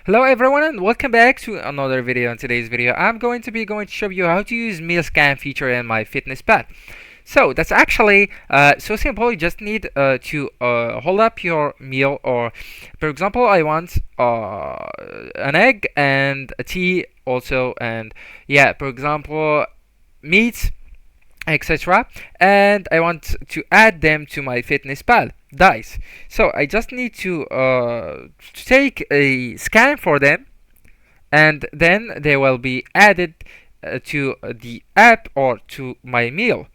Hello everyone and welcome back to another video. In today's video I'm going to show you how to use meal scan feature in MyFitnessPal. So that's actually so simple. You just need to hold up your meal, or for example I want an egg and a tea also, and yeah, for example meat, etc., and I want to add them to MyFitnessPal dice. So I just need to take a scan for them, and then they will be added to the app or to my meal.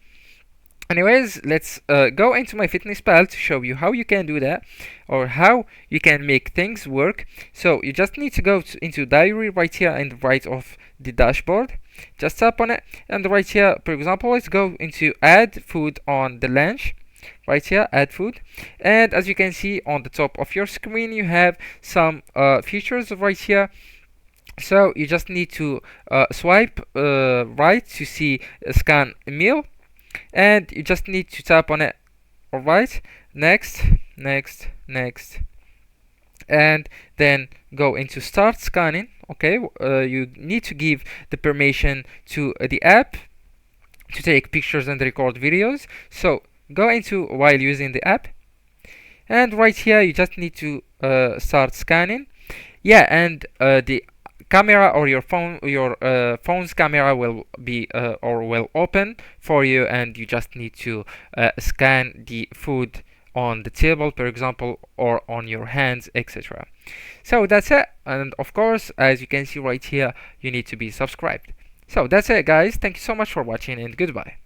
Anyways, let's go into MyFitnessPal to show you how you can do that, or how you can make things work. So you just need to go into diary right here in the right of the dashboard. Just tap on it, and right here, for example, let's go into add food on the lunch. Right here, add food, and as you can see on the top of your screen, you have some features right here. So you just need to swipe right to see scan meal, and you just need to tap on it. All right, next, next, and then go into start scanning. Okay, you need to give the permission to the app to take pictures and record videos. So go into while using the app, and right here you just need to start scanning. Yeah, and the camera or your phone's camera will be or will open for you, and you just need to scan the food on the table, for example, or on your hands, etc. So that's it, and of course, as you can see right here, you need to be subscribed. So that's it guys, thank you so much for watching, and goodbye.